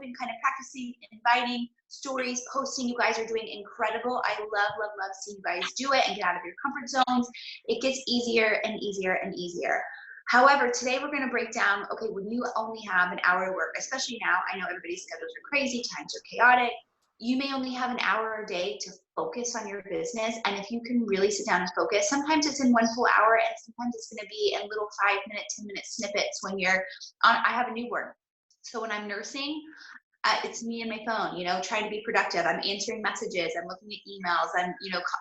been kind of practicing, inviting, stories, posting. You guys are doing incredible. I love, love, love seeing you guys do it and get out of your comfort zones. It gets easier and easier and easier. However, today we're going to break down, okay, when you only have an hour to work, especially now, I know everybody's schedules are crazy, times are chaotic. You may only have an hour a day to focus on your business. And if you can really sit down and focus, sometimes it's in one full hour and sometimes it's going to be in little 5-minute, 10-minute snippets when you're on. I have a newborn. So when I'm nursing, it's me and my phone, trying to be productive. I'm answering messages. I'm looking at emails. I'm,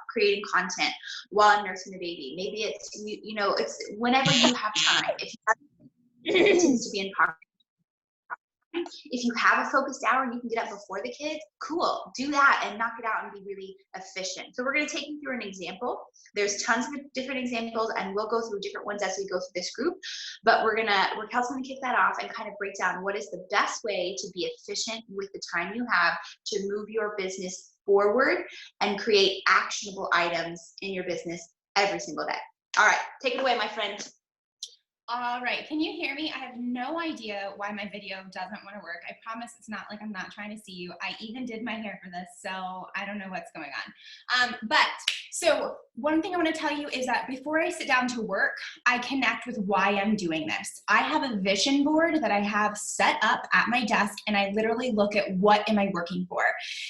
creating content while I'm nursing the baby. Maybe it's, it's whenever you have time. If you have, it tends to be in pocket. If you have a focused hour and you can get up before the kids, cool, do that and knock it out and be really efficient. So we're going to take you through an example. There's tons of different examples and we'll go through different ones as we go through this group, but Raquel's going to kick that off and kind of break down what is the best way to be efficient with the time you have to move your business forward and create actionable items in your business every single day. All right, take it away, my friend. All right, can you hear me? I have no idea why my video doesn't want to work. I promise it's not like I'm not trying to see you. I even did my hair for this, so I don't know what's going on. So one thing I want to tell you is that before I sit down to work, I connect with why I'm doing this. I have a vision board that I have set up at my desk, and I literally look at what am I working for.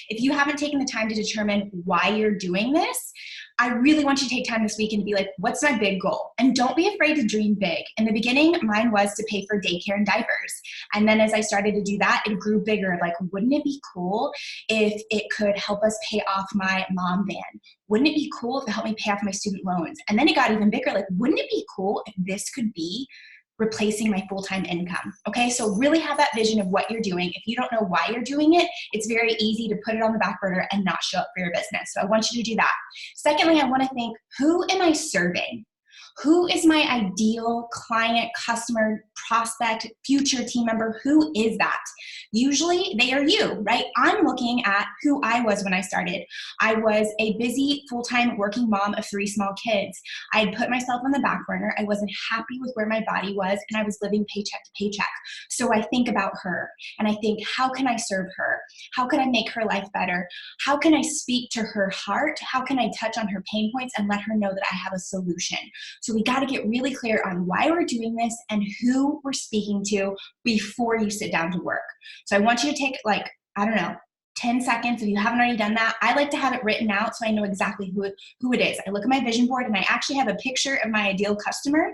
If you haven't taken the time to determine why you're doing this, I really want you to take time this weekend to be like, what's my big goal? And don't be afraid to dream big. In the beginning, mine was to pay for daycare and diapers. And then as I started to do that, it grew bigger. Like, wouldn't it be cool if it could help us pay off my mom van? Wouldn't it be cool if it helped me pay off my student loans? And then it got even bigger. Like, wouldn't it be cool if this could be replacing my full-time income? Okay, so really have that vision of what you're doing. If you don't know why you're doing it, it's very easy to put it on the back burner and not show up for your business. So I want you to do that. Secondly, I want to think, who am I serving? Who is my ideal client, customer, prospect, future team member? Who is that? Usually they are you, right? I'm looking at who I was when I started. I was a busy full-time working mom of 3 small kids. I had put myself on the back burner. I wasn't happy with where my body was, and I was living paycheck to paycheck. So I think about her and I think, how can I serve her? How can I make her life better? How can I speak to her heart? How can I touch on her pain points and let her know that I have a solution? So we got to get really clear on why we're doing this and who we're speaking to before you sit down to work. So I want you to take 10 seconds if you haven't already done that. I like to have it written out so I know exactly who it is. I look at my vision board and I actually have a picture of my ideal customer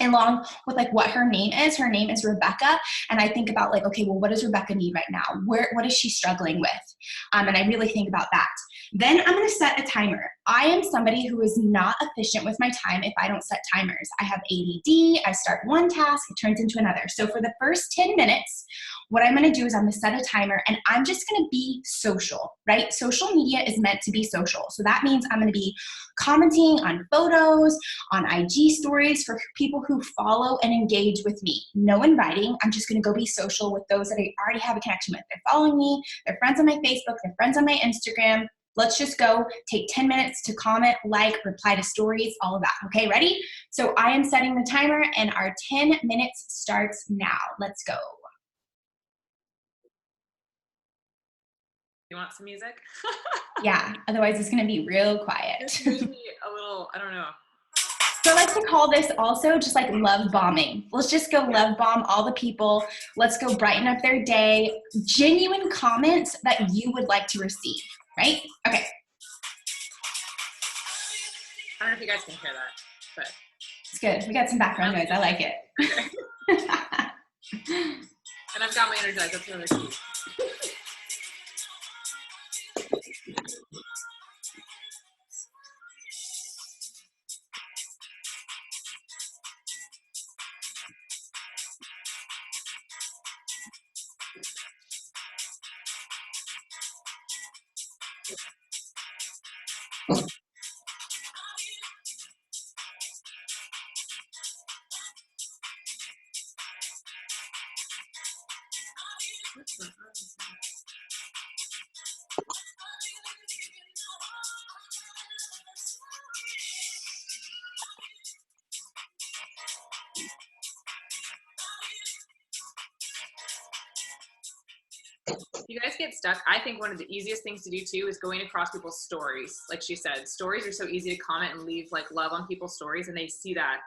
along with what her name is. Her name is Rebecca. And I think about okay, well, what does Rebecca need right now? What is she struggling with? And I really think about that. Then I'm going to set a timer. I am somebody who is not efficient with my time if I don't set timers. I have ADD. I start one task, it turns into another. So for the first 10 minutes, what I'm going to do is I'm going to set a timer and I'm just going to be social, right? Social media is meant to be social. So that means I'm going to be commenting on photos, on IG stories for people who follow and engage with me. No inviting. I'm just going to go be social with those that I already have a connection with. They're following me. They're friends on my Facebook. They're friends on my Instagram. Let's just go take 10 minutes to comment, reply to stories, all of that. Okay, ready? So I am setting the timer and our 10 minutes starts now. Let's go. You want some music? Yeah, otherwise it's gonna be real quiet. It's usually a little, I don't know. So I like to call this also just love bombing. Let's just go love bomb all the people. Let's go brighten up their day. Genuine comments that you would like to receive, right? Okay. I don't know if you guys can hear that, but. It's good. We got some background noise. I like it. Okay. And I've got my Energize. That's another key. you guys get stuck, I think one of the easiest things to do too is going across people's stories. Like she said, stories are so easy to comment and leave like love on people's stories, and they see that.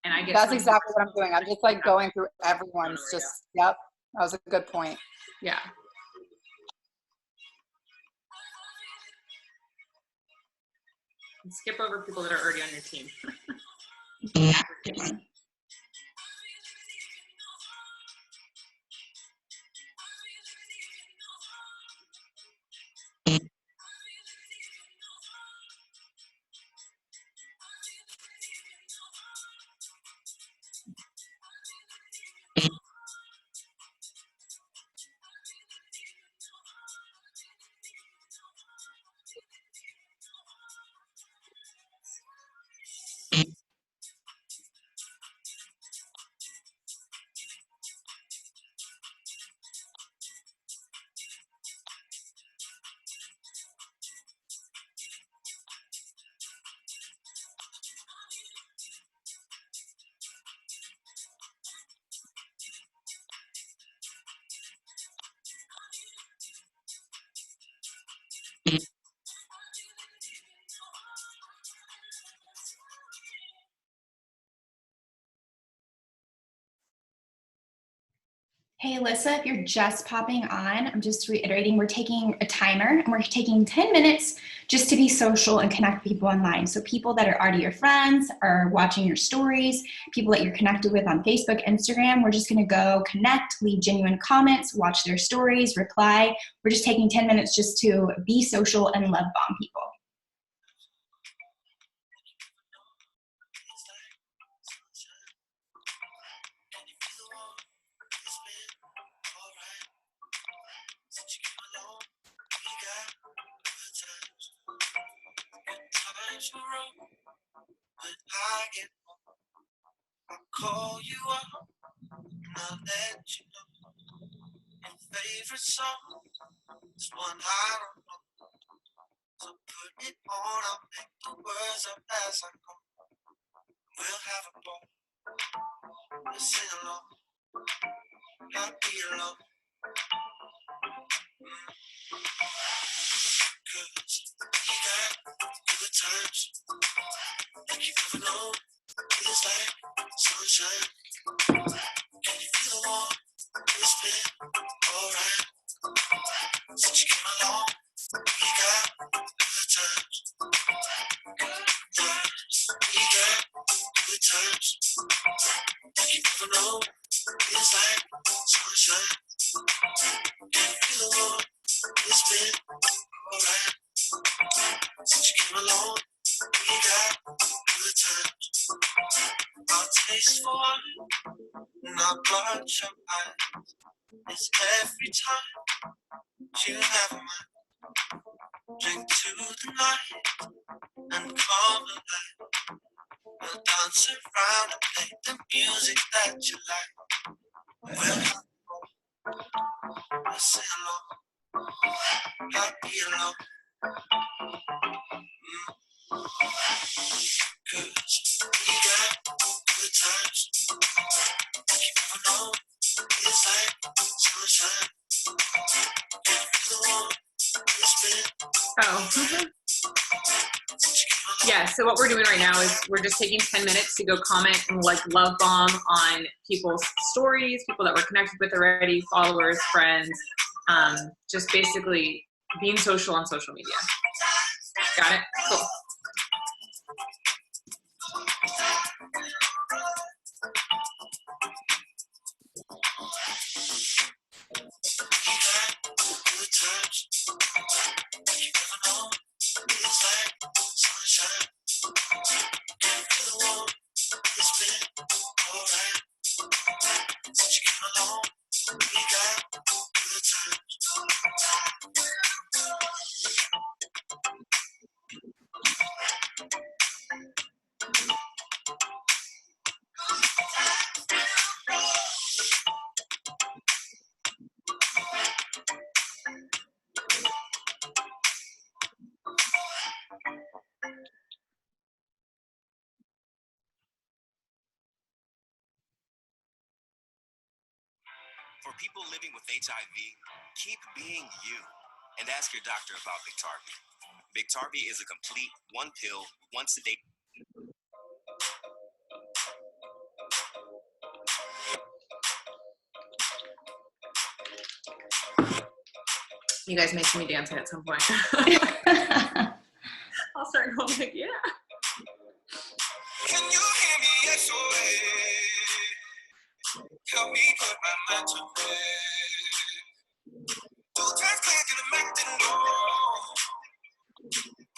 And I get That's exactly what I'm doing. I'm just like going through everyone's yep. That was a good point. Yeah. And skip over people that are already on your team. Hey, Alyssa, if you're just popping on, I'm just reiterating, we're taking a timer and we're taking 10 minutes just to be social and connect people online. So people that are already your friends are watching your stories, people that you're connected with on Facebook, Instagram, we're just gonna go connect, leave genuine comments, watch their stories, reply. We're just taking 10 minutes just to be social and love bomb people. I'll call you up and I'll let you know your favorite song is one I don't know. So put it on, I'll make the words up as I go. We'll have a ball, we'll sing along, not be alone. Cause you got good times, like you've never known. Feels like sunshine. Can you feel the warmth? It's been alright since you came along. We got good times. We got good times. Like you never know. Feels like sunshine. Can you feel the warmth? It's been alright since you came along. We got good times. I'll taste for one, and I'll blush your eyes. It's every time you have mine. Drink to the night and come alive. We'll dance around and play the music that you like. We'll have fun, we'll sing along, not be alone. Cause we got good times. Like you never know. It's like sunshine. Can you feel the warmth? It's been Oh. Yeah, so what we're doing right now is we're just taking 10 minutes to go comment and like love bomb on people's stories, people that we're connected with already, followers, friends, just basically being social on social media. Got it? Cool. good times. You never know. It's like sunshine. Can you feel the warmth? It's been alright since you came along. We got good times. For people living with HIV, keep being you and ask your doctor about Biktarvy. Biktarvy is a complete one pill, once a day. You guys making me dancing at some point. I'll start going like, yeah. Can you hear me? SOS. Help me put my mind to rest. 2 times click and I'm acting low.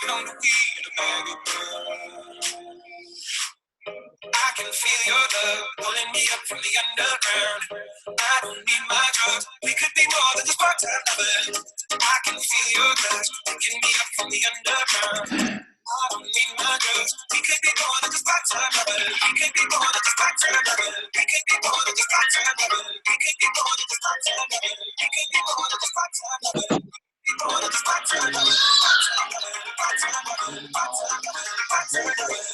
Pound of weed, a bag of blood. I can feel your love pulling me up from the underground. I don't need my drugs. We could be more than just part-time lovers. I can feel your touch picking me up from the underground. I don't need my drugs. We could be more than just part-time lovers. We could be more than just part-time lovers. We could be more than just part-time lovers. We could be more than just part-time lovers. We could be more than just part-time lovers. More than just part-time lovers. Part-time lovers. Part-time lovers. Part-time lovers. Part-time lovers.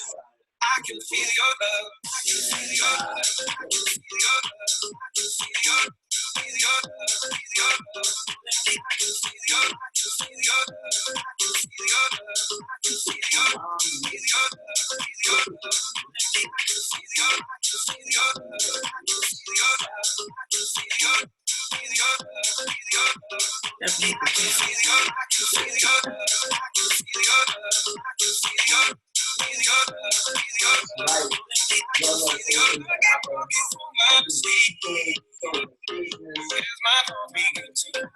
I can feel your love. I can feel your love. I can feel your love. I can feel your love. Feel your love. Feel your love. I can feel your love. I can feel your love. I can feel your love. I can feel your love. Feel your love. Feel your love. I can feel your love. I can feel your love. I can feel your love. I can feel your love. Feel your love. Feel your love. I can feel your love. I can feel your love. I can feel your love. I can feel your love. Feel your love, feel your love. I can feel your love. I walking for my sleep. Where's my heart beating to me?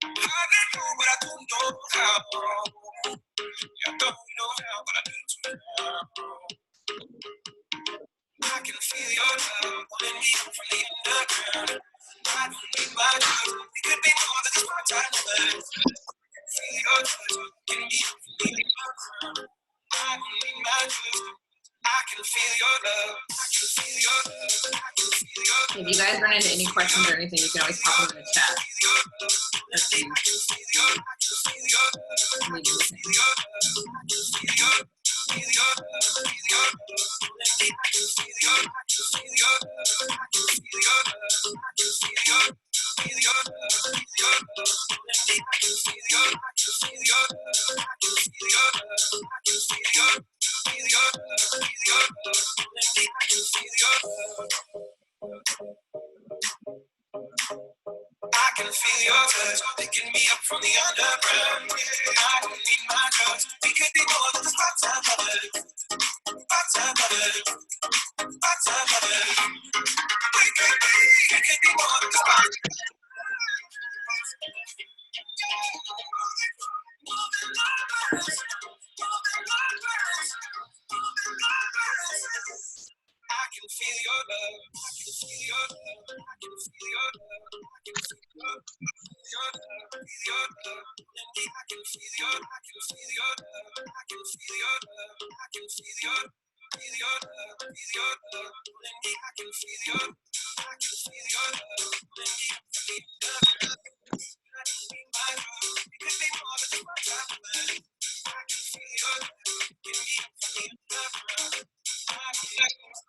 I let go, but I don't know how. I don't know how, but I need to know. I can feel your love pulling me up from the underground. I don't need my drugs. We could be more than just part-time lovers. Feel your touch, get me up from the underground. I don't need my drugs. I can feel your love. I can feel your love. I can feel your love. If you guys run into any questions or anything, you can always pop them in the chat. Let's see. I can feel your touch picking me up from the underground. I don't need my drugs. We could be more than just part-time lovers. Part-time lovers. Part-time lovers. We could be more than just part-time lovers. I can feel your love. I can feel your love. I can feel your love. I can feel your love. Your love. Feel your love. I can feel your. I can feel your love. I can feel your love. I can feel your. Feel your love. Feel your love. I can feel your. I can feel your love. I can feel my love. It could be more than just my time. I can feel your love. Give me up from the underground. I can feel your love.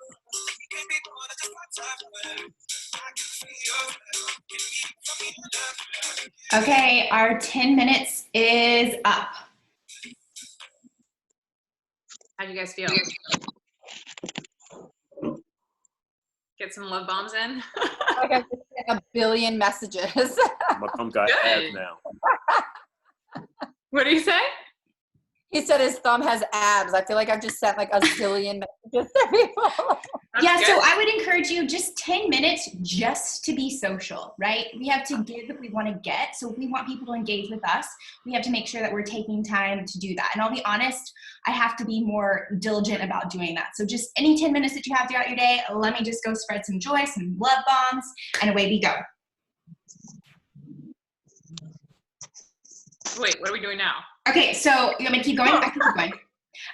It could be more than just my time. I can feel your love. Give me up from the underground. Okay, our 10 minutes is up. How do you guys feel? Get some love bombs in? Like I just sent a billion messages. My thumb got Good. abs now. What do you say? He said his thumb has abs. I feel like I've just sent like a zillion messages to people. That's Yeah, good. so I would encourage you just 10 minutes just to be social, right? We have to give if we want to get. So if we want people to engage with us, we have to make sure that we're taking time to do that. And I'll be honest, I have to be more diligent about doing that. So just any 10 minutes that you have throughout your day, let me just go spread some joy, some love bombs, and away we go. Wait, what are we doing now? Okay, so you want me to keep going? I can keep going.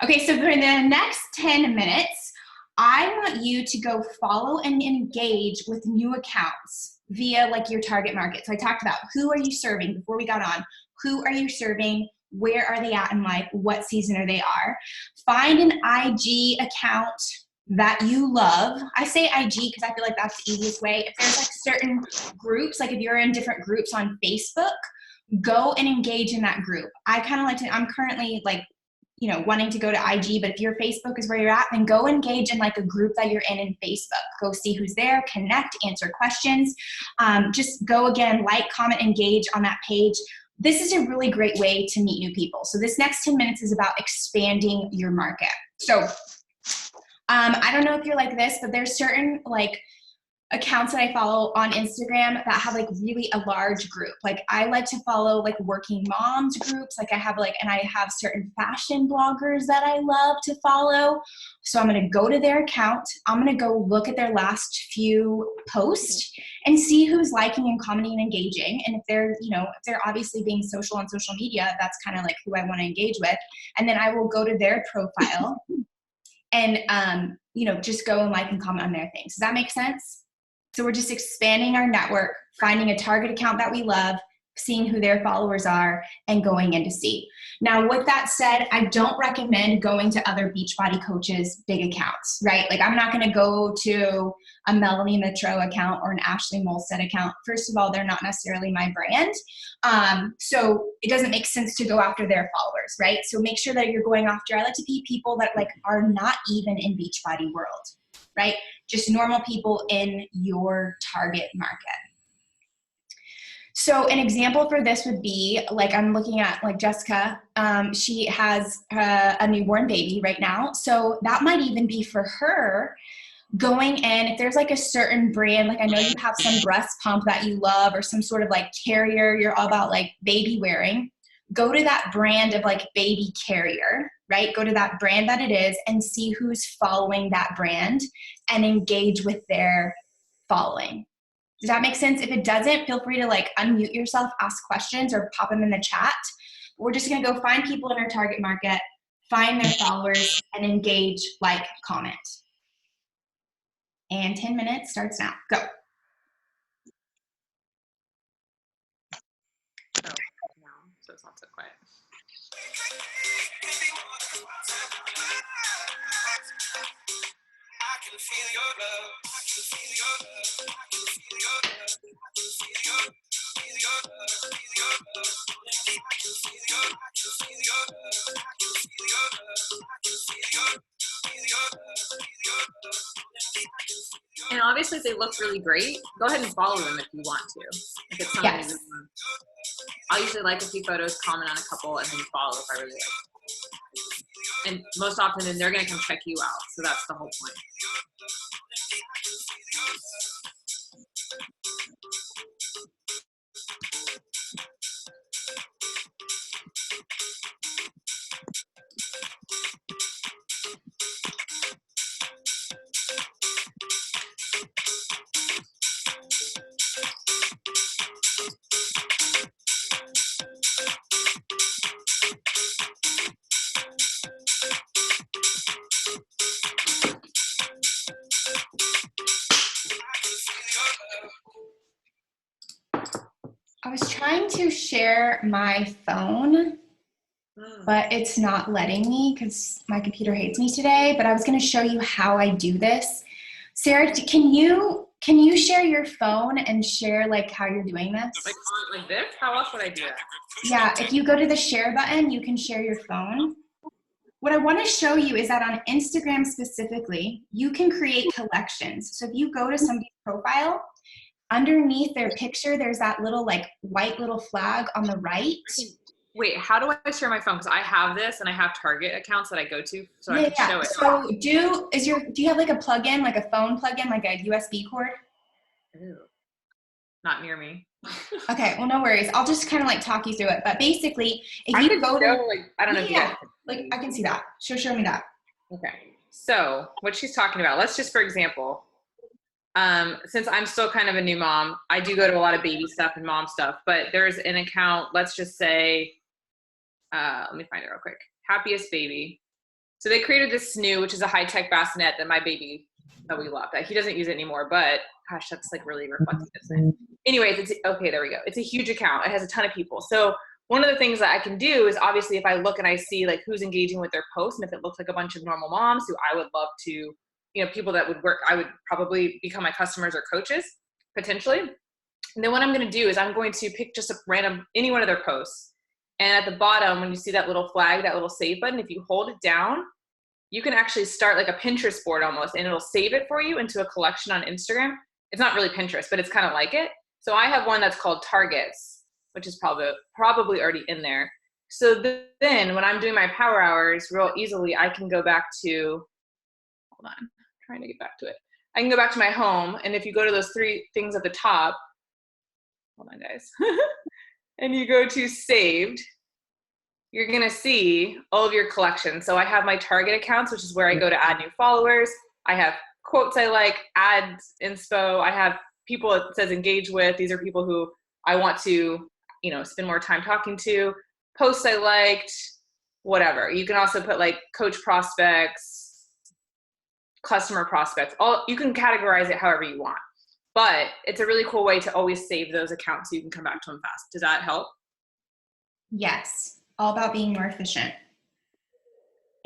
Okay, so for the next 10 minutes, I want you to go follow and engage with new accounts via like your target market. So I talked about who are you serving before we got on, who are you serving, where are they at in life, what season are they are. Find an IG account that you love. I say IG because I feel like that's the easiest way. If there's like certain groups, like if you're in different groups on Facebook, go and engage in that group. I kind of like to, I'm currently like, you know, wanting to go to IG, but if your Facebook is where you're at, then go engage in like a group that you're in Facebook. Go see who's there, connect, answer questions. Just go again, like, comment, engage on that page. This is a really great way to meet new people. So this next 10 minutes is about expanding your market. So I don't know if you're like this, but there's certain like accounts that I follow on Instagram that have like really a large group. Like I like to follow like working moms groups. Like I have like, and I have certain fashion bloggers that I love to follow. So I'm going to go to their account. I'm going to go look at their last few posts and see who's liking and commenting and engaging. And if they're, you know, if they're obviously being social on social media, that's kind of like who I want to engage with. And then I will go to their profile and, you know, just go and like and comment on their things. Does that make sense? So we're just expanding our network, finding a target account that we love, seeing who their followers are, and going in to see. Now, with that said, I don't recommend going to other Beachbody coaches' big accounts, right? Like I'm not going to go to a Melanie Mitro account or an Ashley Molstead account. First of all, they're not necessarily my brand. So it doesn't make sense to go after their followers, right? So make sure that you're going after, I like to be people that like are not even in Beachbody world, right? Just normal people in your target market. So an example for this would be, like I'm looking at like Jessica, she has a newborn baby right now. So that might even be for her going in, if there's like a certain brand, like I know you have some breast pump that you love or some sort of like carrier, you're all about like baby wearing, go to that brand of like baby carrier, right? Go to that brand that it is and see who's following that brand and engage with their following. Does that make sense? If it doesn't, feel free to like unmute yourself, ask questions, or pop them in the chat. We're just gonna go find people in our target market, find their followers, and engage, like, comment. And 10 minutes starts now. Go. Oh, no, so it's not so quiet. I can feel your love. I can feel your love. I can feel your love. I can feel your love. Feel your love. Feel your love. I can feel your. I can feel your love. I can feel your love. I can feel your. Feel your love. Feel your love. And obviously, if they look really great, go ahead and follow them if you want to. If it's something Yes. you really want. I'll usually like a few photos, comment on a couple, and then follow if I really like. And most often, then they're going to come check you out. So that's the whole point. I was trying to share my phone, but it's not letting me because my computer hates me today. But I was going to show you how I do this. Sarah, can you share your phone and share like how you're doing this? Like this? How else would I do that? Yeah, if you go to the share button, you can share your phone. What I want to show you is that on Instagram specifically, you can create collections. So if you go to somebody's profile, underneath their picture, there's that little like white little flag on the right. Wait, how do I share my phone? Because I have this and I have Target accounts that I go to, so I can show it. So do you have like a plug-in, like a phone plug-in, like a USB cord? Ew. Not near me. Okay, well, no worries. I'll just kind of like talk you through it. But basically, if I you could go to, show, like, I don't know if you guys like I can see that. Show me that. Okay. So what she's talking about, let's just, for example, since I'm still kind of a new mom, I do go to a lot of baby stuff and mom stuff, but there's an account, let's just say, let me find it real quick. Happiest Baby. So they created this new, which is a high-tech bassinet that my baby, that we love. He doesn't use it anymore, but gosh, that's like really reflective, isn't it? Anyways, okay, there we go. It's a huge account. It has a ton of people. So one of the things that I can do is obviously if I look and I see like who's engaging with their posts, and if it looks like a bunch of normal moms who I would love to people that would work, I would probably become my customers or coaches potentially. And then what I'm going to do is I'm going to pick just a random, any one of their posts. And at the bottom, when you see that little flag, that little save button, if you hold it down, you can actually start like a Pinterest board almost, and it'll save it for you into a collection on Instagram. It's not really Pinterest, but it's kind of like it. So I have one that's called Targets, which is probably already in there. So then when I'm doing my power hours real easily, I can go back to, hold on, I'm trying to get back to it. I can go back to my home, and if you go to those three things at the top, hold on guys, and you go to saved, you're gonna see all of your collections. So I have my Target accounts, which is where I go to add new followers. I have quotes I like, ads, inspo. I have people it says engage with. These are people who I want to, spend more time talking to. Posts I liked, whatever. You can also put like coach prospects, customer prospects. You can categorize it however you want. But it's a really cool way to always save those accounts so you can come back to them fast. Does that help? Yes. All about being more efficient.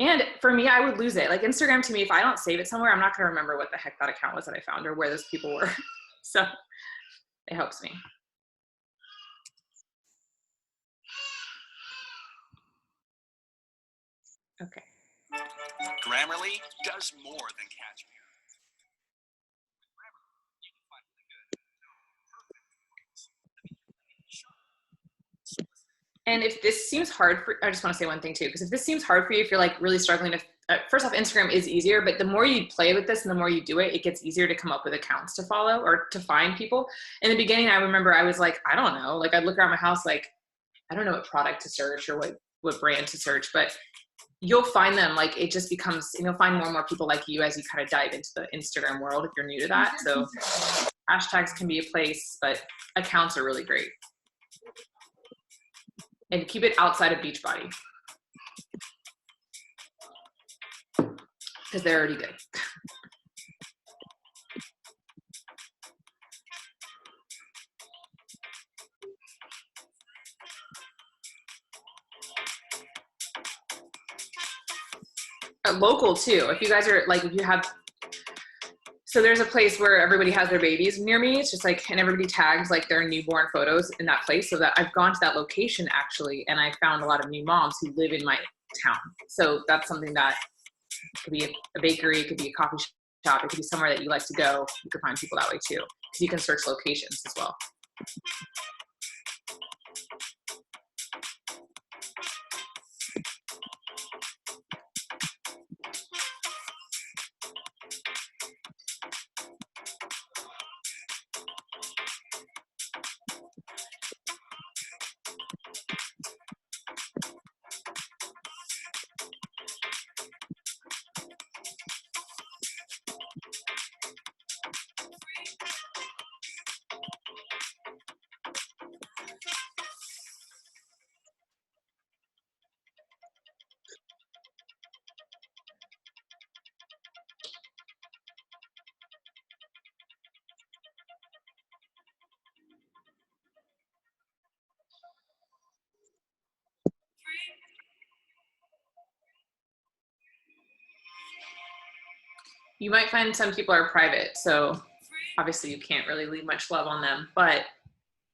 And for me, I would lose it. Like Instagram to me, if I don't save it somewhere, I'm not going to remember what the heck that account was that I found or where those people were. So it helps me. Okay. Grammarly does more than catch me. And if this seems hard for, I just want to say one thing too, because if this seems hard for you, if you're like really struggling to, first off, Instagram is easier, but the more you play with this and the more you do it, it gets easier to come up with accounts to follow or to find people. In the beginning, I remember I was like, I don't know, like I'd look around my house, like, I don't know what product to search or what brand to search, but you'll find them, like it just becomes, and you'll find more and more people like you as you kind of dive into the Instagram world if you're new to that. So hashtags can be a place, but accounts are really great. And keep it outside of Beachbody because they're already good. Local too. If you guys are like, if you have, so there's a place where everybody has their babies near me. It's just like, and everybody tags like their newborn photos in that place. So that I've gone to that location actually, and I found a lot of new moms who live in my town. So that's something that could be a bakery, it could be a coffee shop, it could be somewhere that you like to go. You can find people that way too, because you can search locations as well. You might find some people are private, so obviously you can't really leave much love on them. But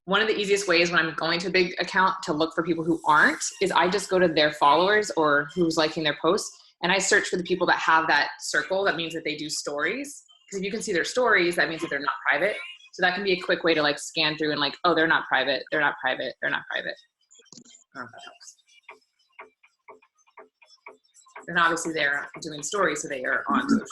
one of the easiest ways when I'm going to a big account to look for people who aren't is I just go to their followers or who's liking their posts, and I search for the people that have that circle. That means that they do stories. Because if you can see their stories, that means that they're not private. So that can be a quick way to like scan through and like, oh, they're not private, they're not private, they're not private. I don't know if that helps. And obviously they're doing stories, so they are on social.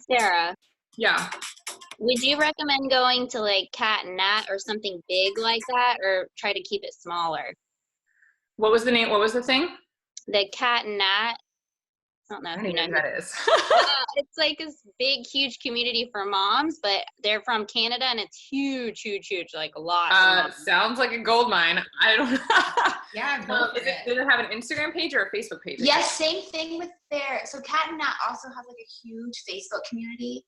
Sarah, Yeah. would you recommend going to like cat and nat or something big like that, or try to keep it smaller? What was the name? What was the thing? The cat and nat. I don't know I if don't you even know. know who that is. It's like this big, huge community for moms, but they're from Canada and it's huge, huge, huge. Like a lot of moms. Sounds like a gold mine. I don't know. Yeah, go for it. Does it have an Instagram page or a Facebook page? Yes, same thing with their, so Cat and Nat also has like a huge Facebook community,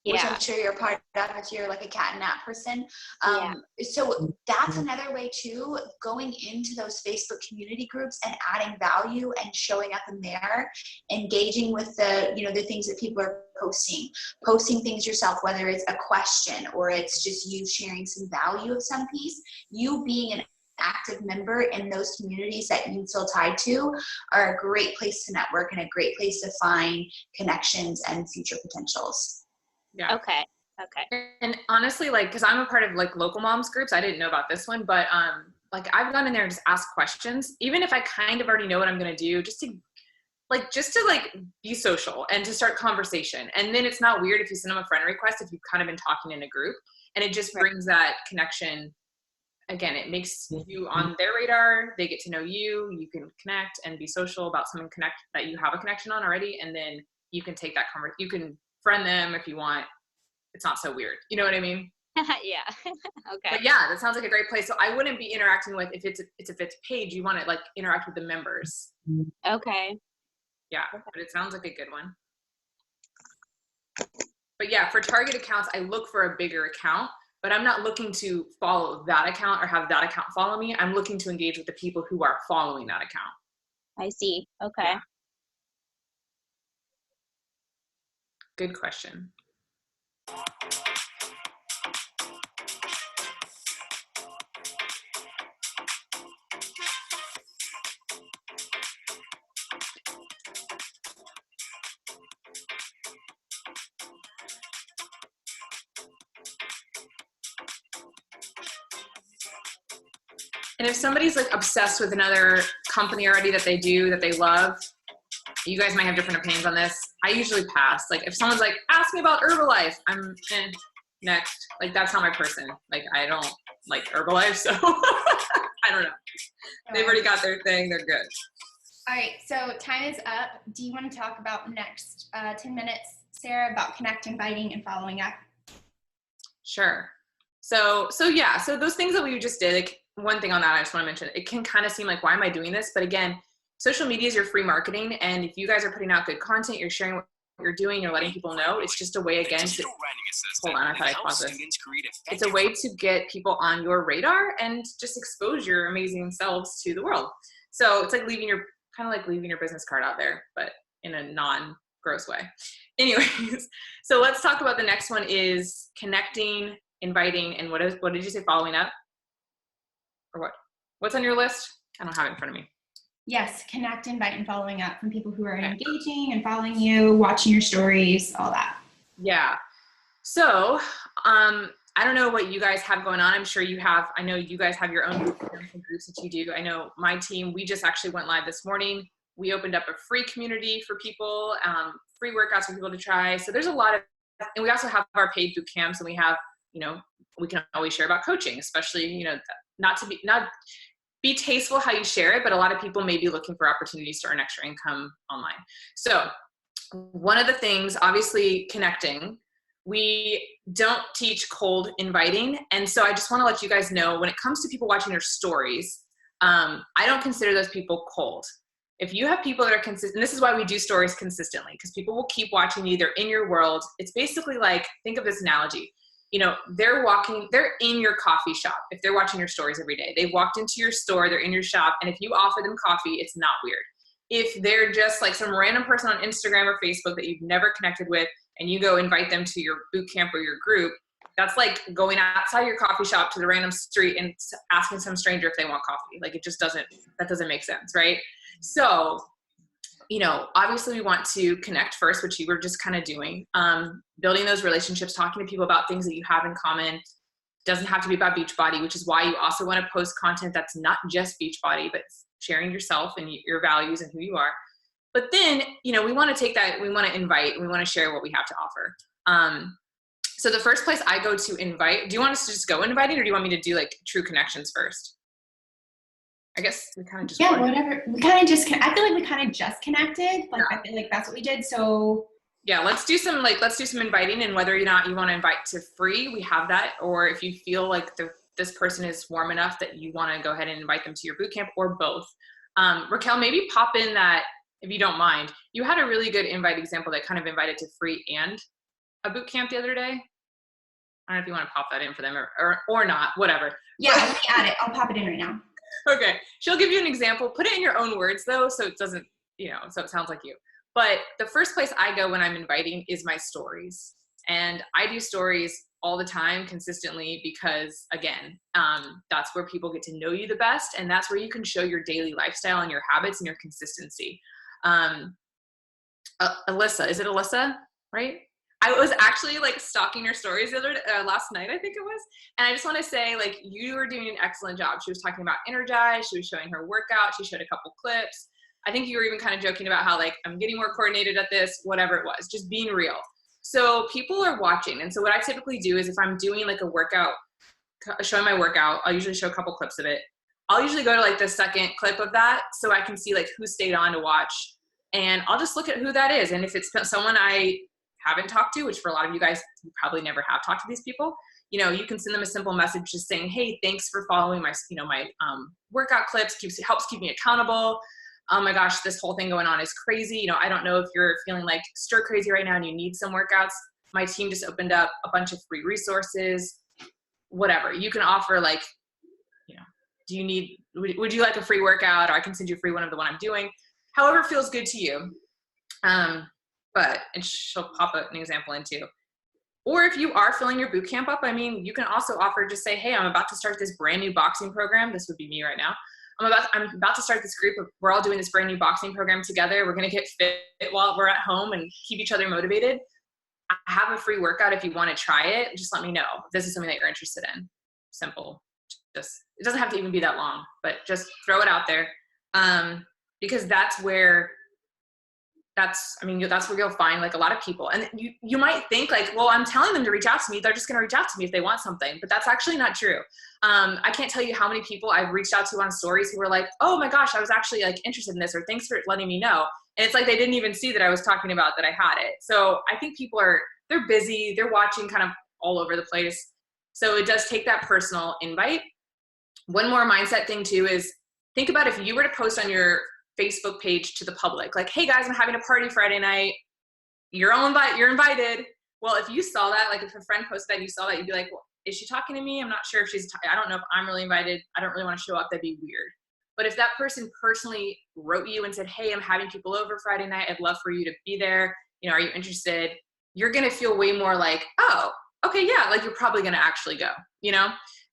which Yeah. I'm sure you're part of if you're like a Cat and Nat person. Yeah. So that's another way too, going into those Facebook community groups and adding value and showing up in there, engaging with the, you know, the things that people are posting things yourself, whether it's a question or it's just you sharing some value of some piece, you being an active member in those communities that you feel tied to are a great place to network and a great place to find connections and future potentials. Yeah. Okay. And honestly, like, because I'm a part of like local moms groups, I didn't know about this one, but like I've gone in there and just asked questions, even if I kind of already know what I'm going to do, just to be social and to start conversation. And then it's not weird if you send them a friend request, if you've kind of been talking in a group, and it just brings that connection. Again, it makes you on their radar. They get to know you. You can connect and be social about something that you have a connection on already. And then you can take that you can friend them if you want. It's not so weird. You know what I mean? Yeah. Okay. But yeah, that sounds like a great place. So I wouldn't be interacting with, if it's a page, you want to like interact with the members. Okay. Yeah, but it sounds like a good one. But yeah, for target accounts, I look for a bigger account, but I'm not looking to follow that account or have that account follow me. I'm looking to engage with the people who are following that account. I see. Okay. Yeah. Good question. And if somebody's like obsessed with another company already that they love, you guys might have different opinions on this. I usually pass. Like if someone's like, ask me about Herbalife, I'm next. Like that's not my person. Like I don't like Herbalife, so I don't know. They've already got their thing. They're good. All right, so time is up. Do you want to talk about next 10 minutes, Sarah, about connect, inviting, and following up? Sure. So yeah, so those things that we just did, like one thing on that I just want to mention, it can kind of seem like, why am I doing this? But again, social media is your free marketing. And if you guys are putting out good content, you're sharing what you're doing, you're letting people know, it's just a way again to, hold on, I thought I paused this. It's a way to get people on your radar and just expose your amazing selves to the world. So it's like kind of like leaving your business card out there, but in a non-gross way. Anyways, so let's talk about the next one is connecting, inviting, and what did you say, following up? Or what? What's on your list? I don't have it in front of me. Yes, connect, invite, and following up from people who are engaging and following you, watching your stories, all that. Yeah. So, I don't know what you guys have going on. I'm sure you have. I know you guys have your own groups that you do. I know my team, we just actually went live this morning. We opened up a free community for people, free workouts for people to try. So there's a lot of, and we also have our paid boot camps, and we have, we can always share about coaching, especially, not be tasteful how you share it, but a lot of people may be looking for opportunities to earn extra income online. So one of the things, obviously connecting, we don't teach cold inviting. And so I just want to let you guys know, when it comes to people watching your stories, I don't consider those people cold. If you have people that are consistent, this is why we do stories consistently, because people will keep watching you. They're in your world. It's basically like, think of this analogy. They're in your coffee shop. If they're watching your stories every day, they've walked into your store, they're in your shop. And if you offer them coffee, it's not weird. If they're just like some random person on Instagram or Facebook that you've never connected with, and you go invite them to your boot camp or your group, that's like going outside your coffee shop to the random street and asking some stranger if they want coffee. Like that doesn't make sense, right? So, obviously we want to connect first, which you were just kind of doing, building those relationships, talking to people about things that you have in common. Doesn't have to be about Beachbody, which is why you also want to post content that's not just Beachbody, but sharing yourself and your values and who you are. But then, we want to take that, we want to invite, we want to share what we have to offer. So the first place I go to invite, do you want us to just go inviting, or do you want me to do like true connections first? I guess we kind of just Yeah, whatever. We kind of just, I feel like we kind of just connected. Like, Yeah. I feel like that's what we did. So yeah, let's do some inviting, and whether or not you want to invite to free, we have that. Or if you feel like this person is warm enough that you want to go ahead and invite them to your boot camp, or both. Raquel, maybe pop in that, if you don't mind. You had a really good invite example that kind of invited to free and a boot camp the other day. I don't know if you want to pop that in for them or not, whatever. yeah, let me add it. I'll pop it in right now. Okay. She'll give you an example. Put it in your own words though, so it doesn't, so it sounds like you. But the first place I go when I'm inviting is my stories. And I do stories all the time consistently because, again, that's where people get to know you the best. And that's where you can show your daily lifestyle and your habits and your consistency. Alyssa, is it Alyssa, right? I was actually like stalking your stories the other last night, I think it was. And I just want to say, like, you were doing an excellent job. She was talking about Energize. She was showing her workout. She showed a couple clips. I think you were even kind of joking about how, like, I'm getting more coordinated at this, whatever it was, just being real. So people are watching. And so what I typically do is if I'm doing like a workout, showing my workout, I'll usually show a couple clips of it. I'll usually go to like the second clip of that so I can see like who stayed on to watch. And I'll just look at who that is. And if it's someone I haven't talked to, which for a lot of you guys, you probably never have talked to these people, you can send them a simple message just saying, hey, thanks for following my, my workout clips, helps keep me accountable. Oh my gosh, this whole thing going on is crazy. I don't know if you're feeling like stir crazy right now and you need some workouts. My team just opened up a bunch of free resources, whatever. You can offer like, would you like a free workout, or I can send you a free one of the one I'm doing, however feels good to you. But and she'll pop an example in too. Or if you are filling your boot camp up, you can also offer, just say, hey, I'm about to start this brand new boxing program. This would be me right now. I'm about to start this group. We're all doing this brand new boxing program together. We're going to get fit while we're at home and keep each other motivated. I have a free workout. If you want to try it, just let me know. If this is something that you're interested in. Simple. It doesn't have to even be that long, but just throw it out there. Because that's where you'll find like a lot of people. And you might think like, well, I'm telling them to reach out to me. They're just going to reach out to me if they want something, but that's actually not true. I can't tell you how many people I've reached out to on stories who were like, oh my gosh, I was actually like interested in this, or thanks for letting me know. And it's like, they didn't even see that I was talking about that I had it. So I think people they're busy. They're watching kind of all over the place. So it does take that personal invite. One more mindset thing too is think about if you were to post on your Facebook page to the public, like, hey guys, I'm having a party Friday night. You're invited. Well, if you saw that, like if a friend posted that and you saw that, you'd be like, well, is she talking to me? I'm not sure if I don't know if I'm really invited. I don't really want to show up. That'd be weird. But if that person personally wrote you and said, hey, I'm having people over Friday night. I'd love for you to be there. Are you interested? You're going to feel way more like, oh, okay, yeah, like you're probably going to actually go,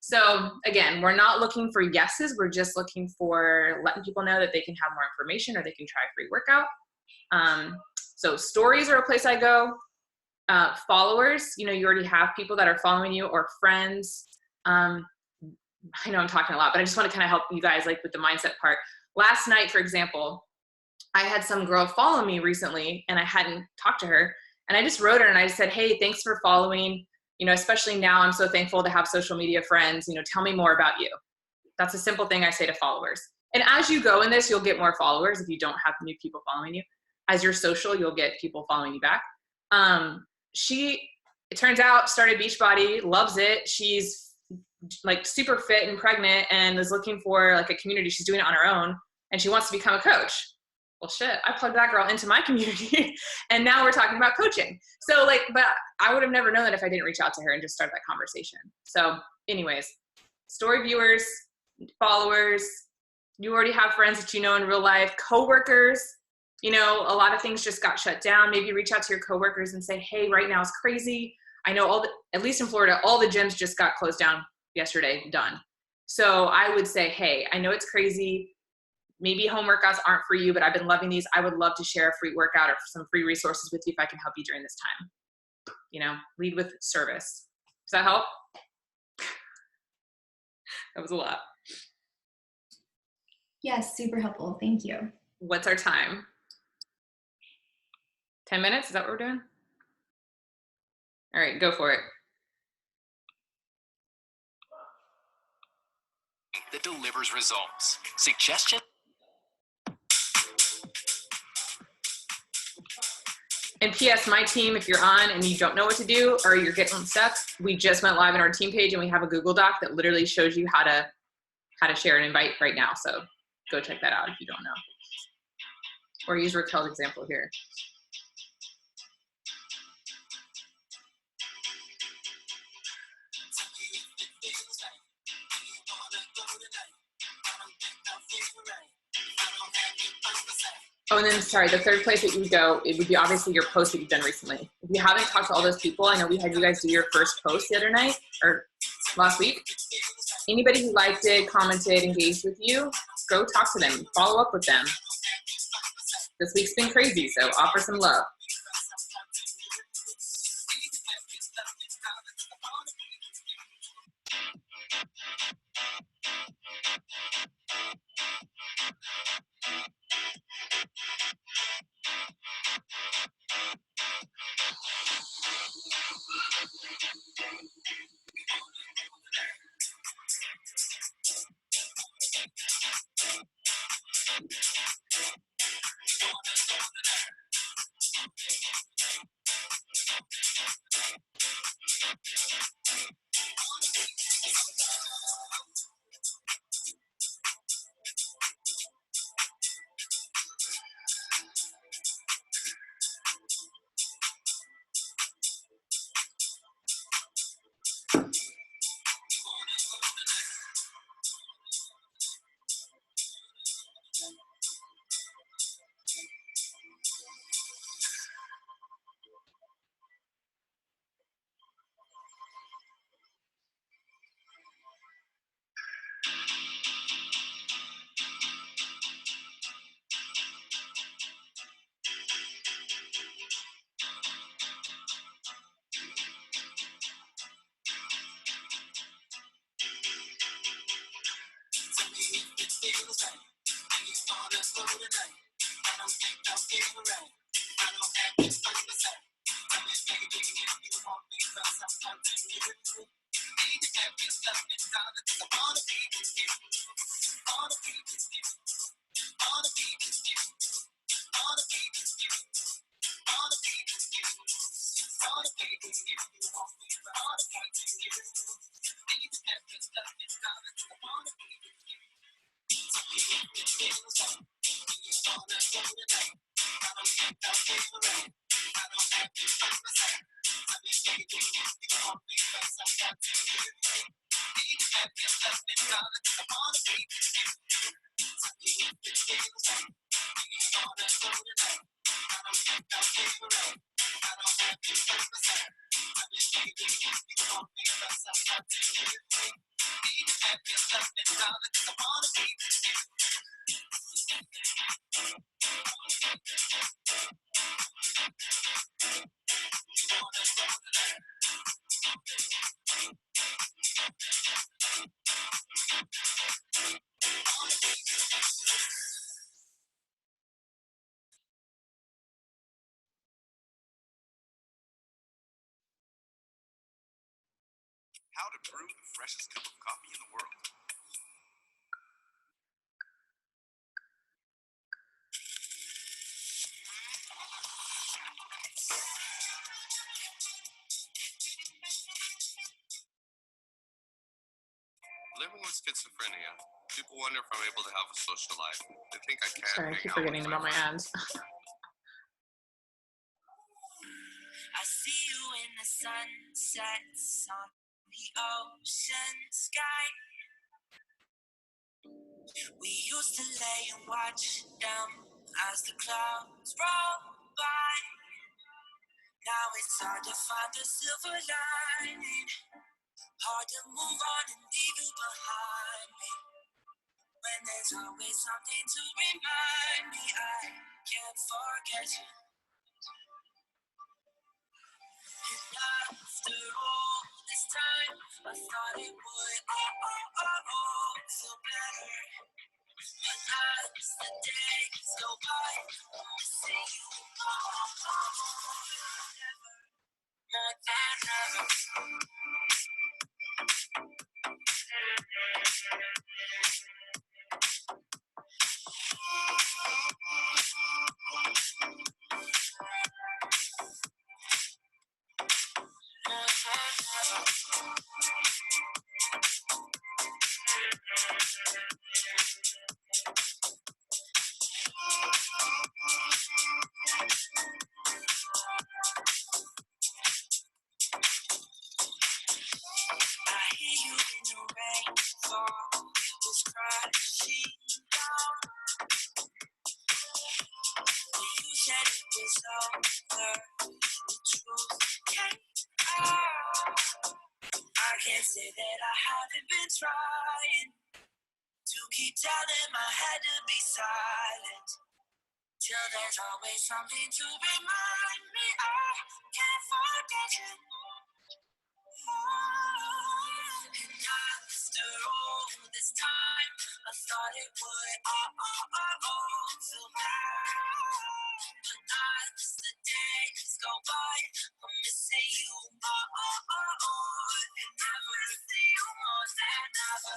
So again, we're not looking for yeses. We're just looking for letting people know that they can have more information or they can try a free workout. So stories are a place I go. Followers, you already have people that are following you, or friends. I know I'm talking a lot, but I just want to kind of help you guys like with the mindset part. Last night, for example, I had some girl follow me recently and I hadn't talked to her, and I just wrote her and I just said, hey, thanks for following. Especially now, I'm so thankful to have social media friends. Tell me more about you. That's a simple thing I say to followers. And as you go in this, you'll get more followers if you don't have new people following you. As you're social, you'll get people following you back. It turns out, started Beachbody, loves it. She's like super fit and pregnant and is looking for like a community. She's doing it on her own and she wants to become a coach. Well, shit, I plugged that girl into my community and now we're talking about coaching. So like, but I would have never known that if I didn't reach out to her and just start that conversation. So anyways, story viewers, followers, you already have friends that in real life, coworkers, a lot of things just got shut down. Maybe reach out to your coworkers and say, hey, right now it's crazy. I know at least in Florida, all the gyms just got closed down yesterday, done. So I would say, hey, I know it's crazy. Maybe home workouts aren't for you, but I've been loving these. I would love to share a free workout or some free resources with you if I can help you during this time. Lead with service. Does that help? That was a lot. Yes, super helpful. Thank you. What's our time? 10 minutes? Is that what we're doing? All right, go for it. that delivers results. Suggestion. And P.S. my team, if you're on and you don't know what to do or you're getting stuck, we just went live on our team page and we have a Google Doc that literally shows you how to share an invite right now. So go check that out if you don't know. Or use Raquel's example here. Oh, and then, sorry, the third place that you would go, it would be obviously your post that you've done recently. If you haven't talked to all those people, I know we had you guys do your first post the other night, or last week. Anybody who liked it, commented, engaged with you, go talk to them, follow up with them. This week's been crazy, so offer some love. How to brew the freshest cup of coffee in the world. Living with schizophrenia, people wonder if I'm able to have a social life. They think I can't. Sorry, I keep forgetting about my ads. I see you in the sunsets on the ocean sky. We used to lay and watch them as the clouds roll by. Now it's hard to find a silver lining, hard to move on and leave you behind me. When there's always something to remind me I can't forget you. And after all this time, I thought it would feel better. But as the days go by, I see you more than ever. hear you in the rain fall, was crashing down. You said it was over, the truth came out. I can't say that I haven't been trying to keep telling my head to be silent. Till there's always something to remind me I can't forget you. And after all this time, I thought it would all feel bad. But as the days go by, I'm missing you and never see you more than ever.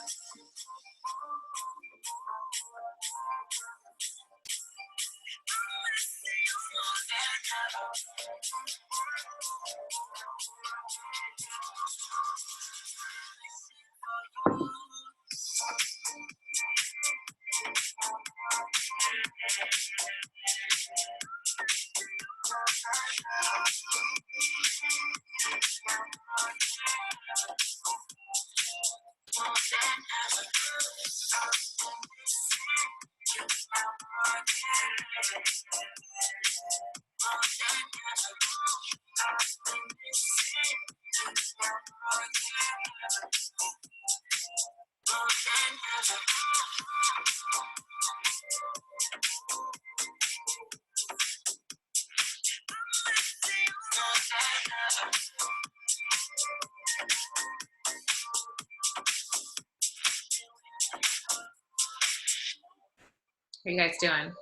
How are you guys doing?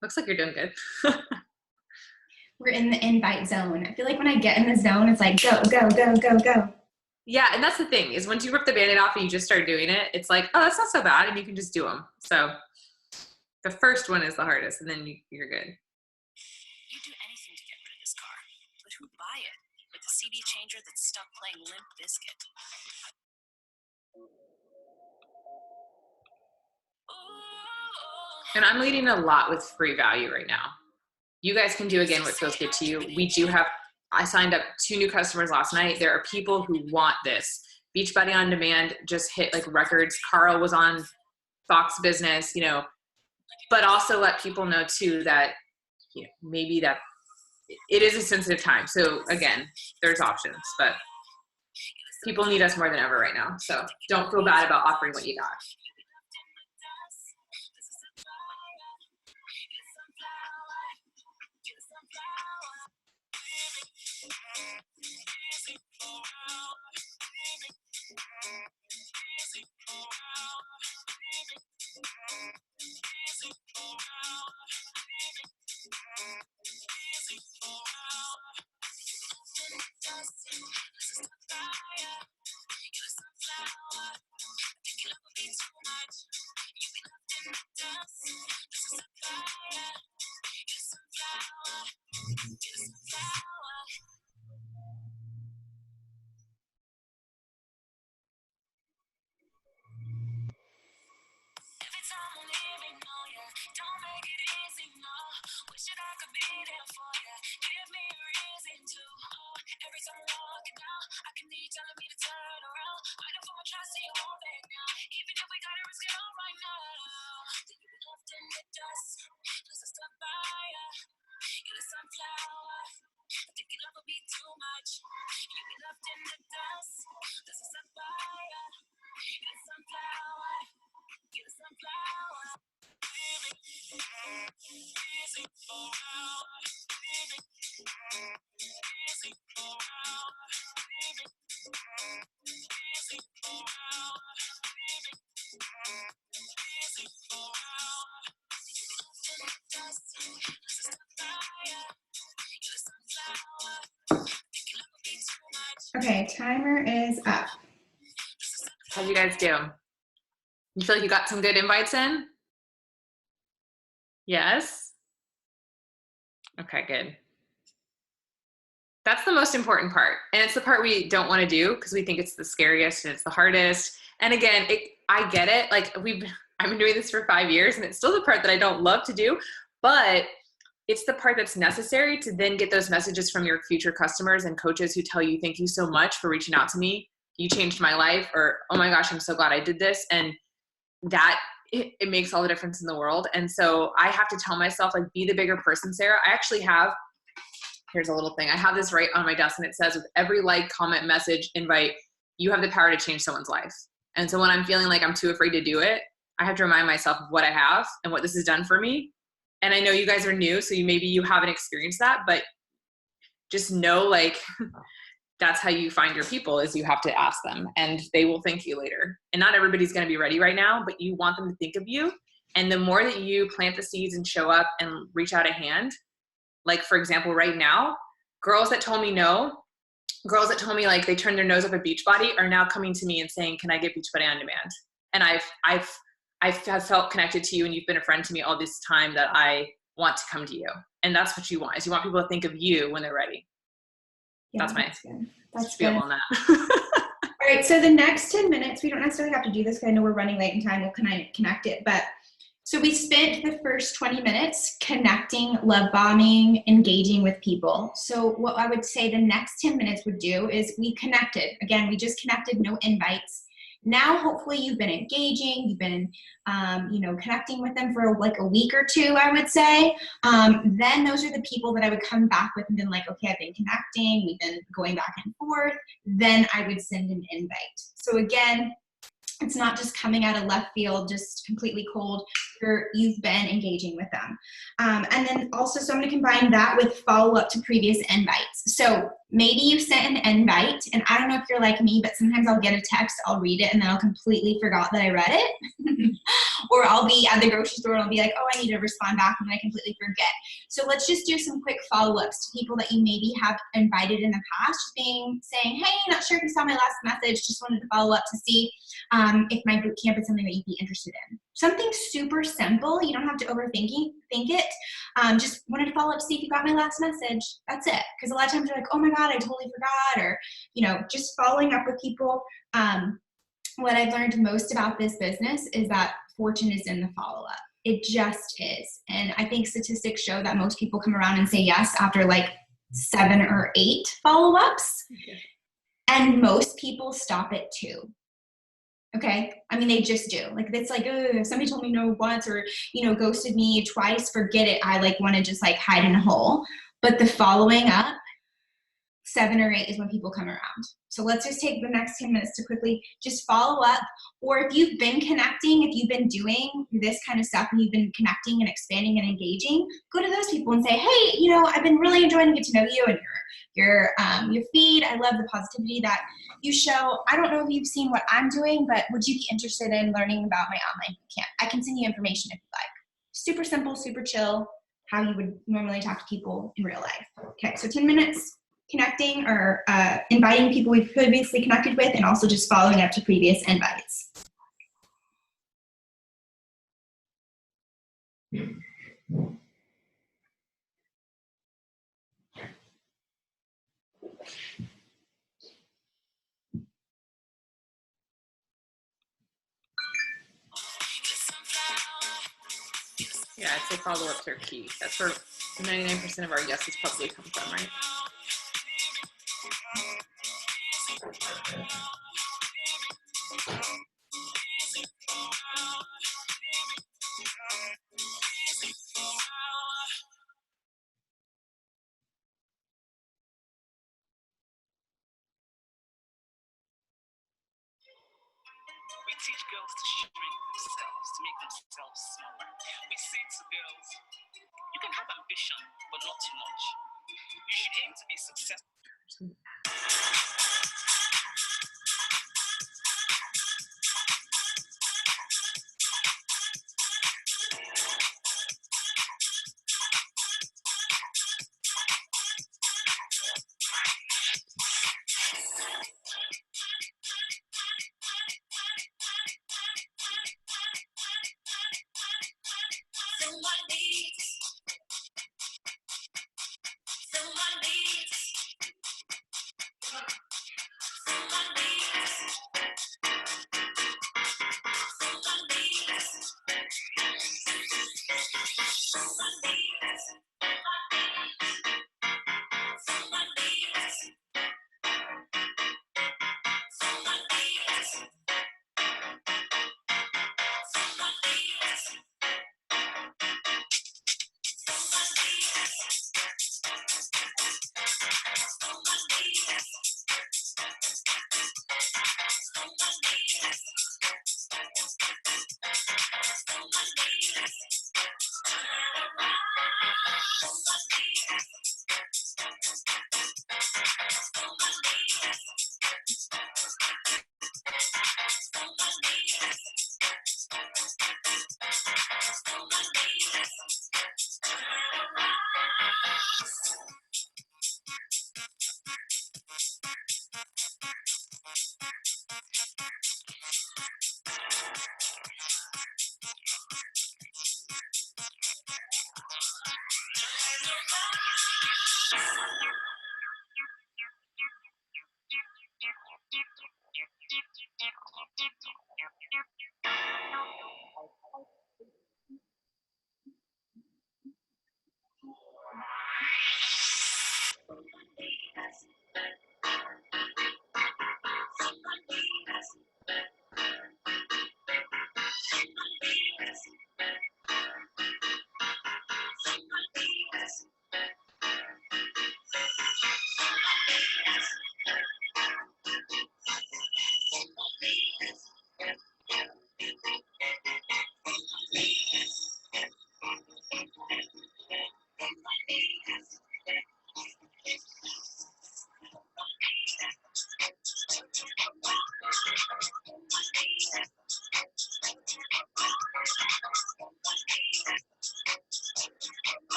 Looks like you're doing good. We're in the invite zone. I feel like when I get in the zone, it's like go, go, go, go, go. Yeah, and that's the thing is once you rip the Band-Aid off and you just start doing it, it's like, oh, that's not so bad, and you can just do them. So the first one is the hardest, and then you're good. You'd do anything to get rid of this car, but who'd buy it with a CD changer that's stuck playing Limp Bizkit? And I'm leading a lot with free value right now. You guys can do again what feels good to you. We do have, I signed up 2 new customers last night. There are people who want this. Beachbody On Demand just hit like records. Carl was on Fox Business, you know, but also let people know too that, you know, maybe that it is a sensitive time. So again, there's options, but people need us more than ever right now. So don't feel bad about offering what you got. Okay, timer is up. How'd you guys do? You feel like you got some good invites in? Yes? Okay, good. That's the most important part. And it's the part we don't want to do because we think it's the scariest and it's the hardest. And again, I get it. Like I've been doing this for 5 years and it's still the part that I don't love to do, but it's the part that's necessary to then get those messages from your future customers and coaches who tell you, thank you so much for reaching out to me. You changed my life, or, oh my gosh, I'm so glad I did this. And that it makes all the difference in the world. And so I have to tell myself, like, be the bigger person, Sarah. I actually have, here's a little thing. I have this right on my desk and it says, with every like, comment, message, invite, you have the power to change someone's life. And so when I'm feeling like I'm too afraid to do it, I have to remind myself of what I have and what this has done for me. And I know you guys are new, so maybe you haven't experienced that, but just know, like, that's how you find your people, is you have to ask them and they will thank you later. And not everybody's going to be ready right now, but you want them to think of you. And the more that you plant the seeds and show up and reach out a hand, like, for example, right now, girls that told me no, girls that told me like they turned their nose up at Beachbody are now coming to me and saying, can I get Beachbody on demand? And I've felt connected to you and you've been a friend to me all this time that I want to come to you. And that's what you want, is you want people to think of you when they're ready. Yeah, that's my good. That's spiel good. on that. All right, so the next 10 minutes, we don't necessarily have to do this because I know we're running late in time. We'll kind of connect it. But so we spent the first 20 minutes connecting, love bombing, engaging with people. So what I would say the next 10 minutes would do is we connected. Again, we just connected, no invites. Now, hopefully you've been engaging, you've been, connecting with them for like a week or two, I would say. Then those are the people that I would come back with and been like, okay, I've been connecting, we've been going back and forth. Then I would send an invite. So again, it's not just coming out of left field, just completely cold. You've been engaging with them. And then also, so I'm going to combine that with follow-up to previous invites. So maybe you sent an invite, and I don't know if you're like me, but sometimes I'll get a text, I'll read it, and then I'll completely forgot that I read it. Or I'll be at the grocery store and I'll be like, oh, I need to respond back, and then I completely forget. So let's just do some quick follow-ups to people that you maybe have invited in the past, just saying, hey, not sure if you saw my last message, just wanted to follow up to see if my boot camp is something that you'd be interested in. Something super simple. You don't have to think it. Just wanted to follow up to see if you got my last message. That's it. Because a lot of times you're like, oh my God, I totally forgot. Or, just following up with people. What I've learned most about this business is that fortune is in the follow-up. It just is. And I think statistics show that most people come around and say yes after like 7 or 8 follow-ups. Okay. And most people stop at 2. Okay. I mean, they just do. Like, it's like, if somebody told me no once, or, ghosted me twice, forget it. I like want to just like hide in a hole. But the following up, 7 or 8 is when people come around. So let's just take the next 10 minutes to quickly just follow up. Or if you've been connecting, if you've been doing this kind of stuff and you've been connecting and expanding and engaging, go to those people and say, hey, I've been really enjoying to get to know you and your feed. I love the positivity that you show. I don't know if you've seen what I'm doing, but would you be interested in learning about my online camp? I can send you information if you like. Super simple, super chill, how you would normally talk to people in real life. Okay, so 10 minutes. Connecting or inviting people we've previously connected with, and also just following up to previous invites. Yeah, I'd say follow-ups are key. That's where 99% of our yeses probably come from, right? We teach girls to shrink themselves, to make themselves smaller. We say to girls, you can have ambition, but not too much. You should aim to be successful. Fill my needs.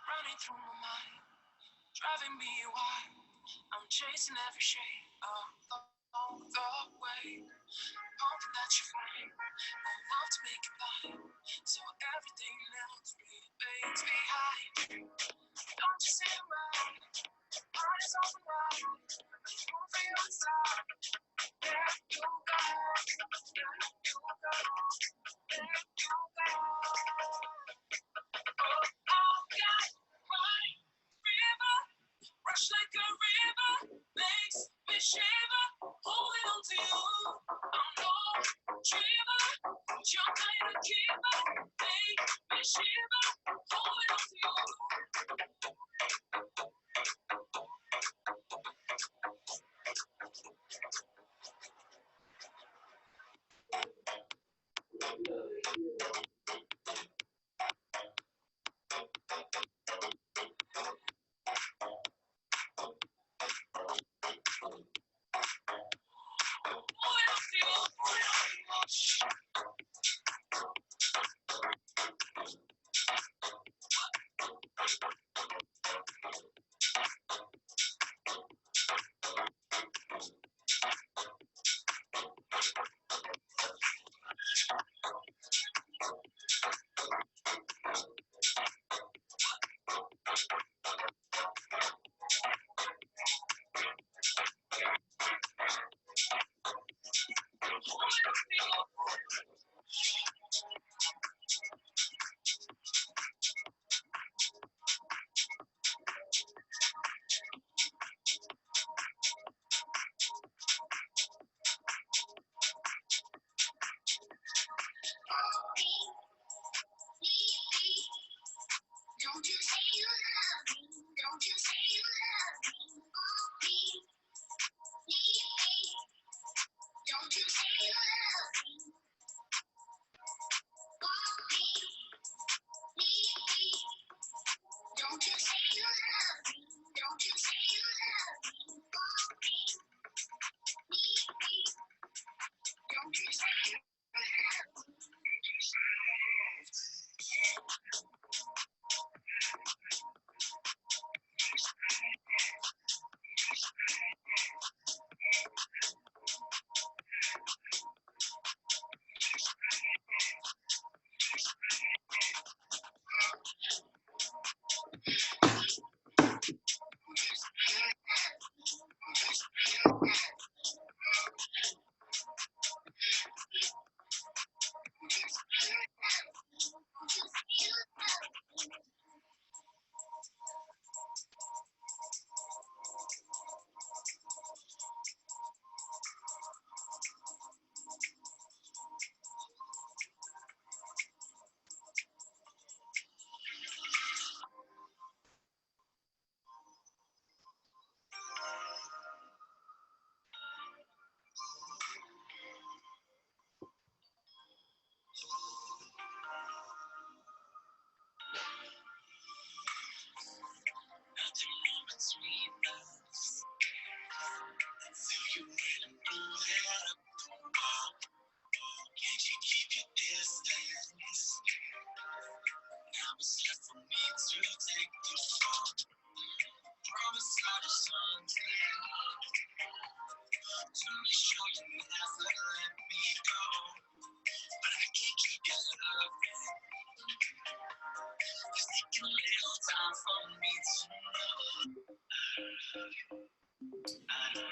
Running through my mind, driving me wild. I'm chasing every shade along the way. Hoping that you find a love to make it blind, so everything else remains behind. Don't you see right? Heart is open wide. Move for your side. There you go. There you go. There you go. Oh, God, my river, rush like a river, makes me shiver, holding on to you. I'm no dreamer, your kind of keeper, make me shiver, holding on to you.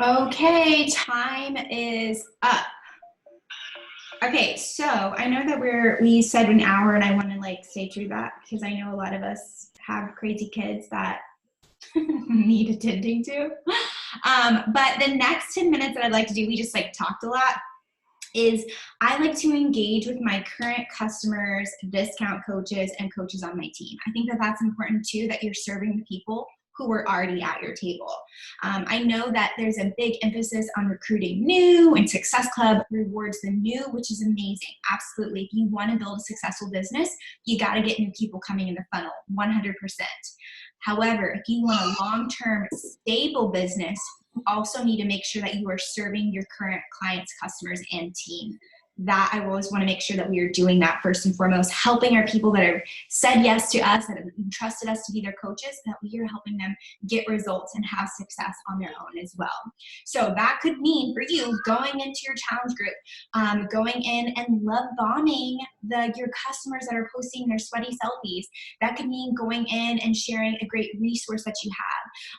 Okay, time is up. Okay, so I know that we said an hour, and I want to like stay true to that because I know a lot of us have crazy kids that need attending to. But the next 10 minutes that I'd like to do, we just like talked a lot, is I like to engage with my current customers, discount coaches, and coaches on my team. I think that that's important too, that you're serving the people who are already at your table. I know that there's a big emphasis on recruiting new, and Success Club rewards the new, which is amazing. Absolutely. If you want to build a successful business, you got to get new people coming in the funnel, 100%. However, if you want a long-term stable business, you also need to make sure that you are serving your current clients, customers, and team. That I always want to make sure that we are doing that first and foremost, helping our people that have said yes to us, that have trusted us to be their coaches, that we are helping them get results and have success on their own as well. So that could mean for you going into your challenge group, going in and love bombing your customers that are posting their sweaty selfies. That could mean going in and sharing a great resource that you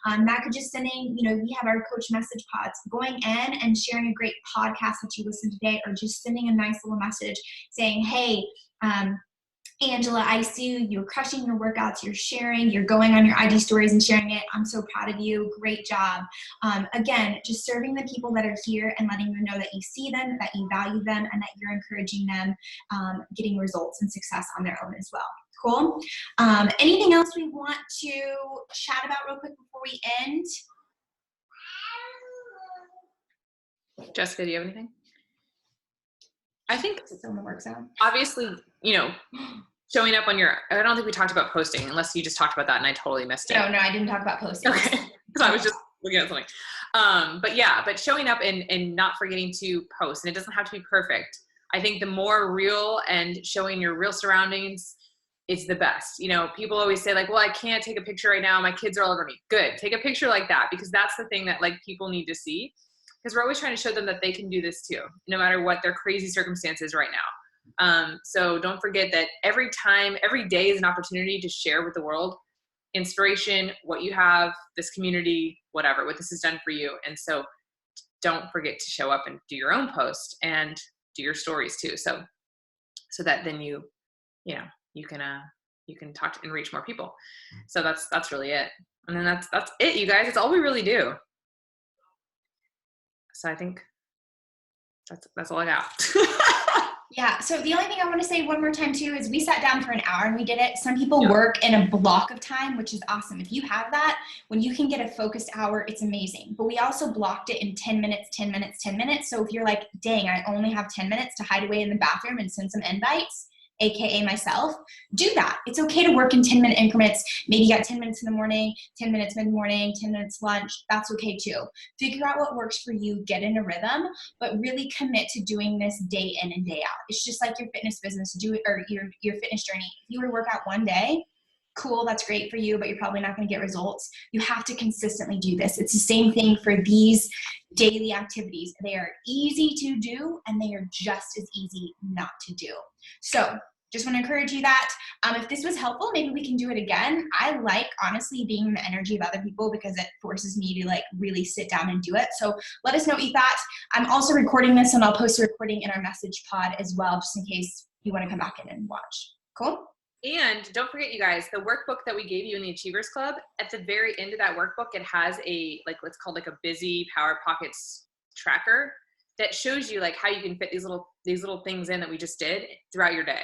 have. That could just sending, we have our coach message pods, going in and sharing a great podcast that you listened to today, or just sending a nice little message saying, hey, Angela, I see you. You're crushing your workouts. You're sharing. You're going on your IG stories and sharing it. I'm so proud of you. Great job. Again, just serving the people that are here and letting them know that you see them, that you value them, and that you're encouraging them getting results and success on their own as well. Cool. Anything else we want to chat about real quick before we end? Jessica, do you have anything? I think Someone works out. obviously, showing up on I don't think we talked about posting, unless you just talked about that and I totally missed it. No, I didn't talk about posting. Okay. Because I was just looking at something. But showing up and not forgetting to post, and it doesn't have to be perfect. I think the more real and showing your real surroundings is the best. People always say like, well, I can't take a picture right now. My kids are all over me. Good. Take a picture like that, because that's the thing that like people need to see. Because we're always trying to show them that they can do this too, no matter what their crazy circumstances right now. So don't forget that every day is an opportunity to share with the world inspiration, what you have, this community, whatever, what this has done for you. And so don't forget to show up and do your own post and do your stories too. So that then you can talk and reach more people. So that's really it. And then that's it, you guys. It's all we really do. So I think that's all I got. Yeah, so the only thing I want to say one more time too is we sat down for an hour and we did it. Some people work in a block of time, which is awesome. If you have that, when you can get a focused hour, it's amazing. But we also blocked it in 10 minutes, 10 minutes, 10 minutes. So if you're like, dang, I only have 10 minutes to hide away in the bathroom and send some invites, AKA myself, do that. It's okay to work in 10-minute increments. Maybe you got 10 minutes in the morning, 10 minutes mid-morning, 10 minutes lunch. That's okay too. Figure out what works for you, get in a rhythm, but really commit to doing this day in and day out. It's just like your fitness business, or your fitness journey. If you were to work out one day, cool, that's great for you, but you're probably not going to get results. You have to consistently do this. It's the same thing for these daily activities. They are easy to do, and they are just as easy not to do. So just want to encourage you that if this was helpful, maybe we can do it again. I like, honestly, being in the energy of other people because it forces me to like really sit down and do it. So let us know what you thought. I'm also recording this, and I'll post a recording in our message pod as well, just in case you want to come back in and watch. Cool? And don't forget, you guys, the workbook that we gave you in the Achievers Club, at the very end of that workbook, it has what's called like a busy Power Pockets tracker that shows you like how you can fit these little things in that we just did throughout your day.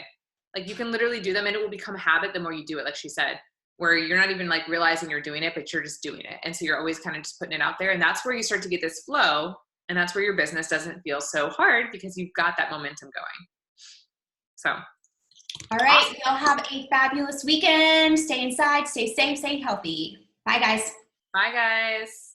Like you can literally do them, and it will become a habit the more you do it, like she said, where you're not even like realizing you're doing it, but you're just doing it. And so you're always kind of just putting it out there. And that's where you start to get this flow. And that's where your business doesn't feel so hard because you've got that momentum going. So. All right. Y'all have a fabulous weekend. Stay inside, stay safe, stay healthy. Bye, guys. Bye, guys.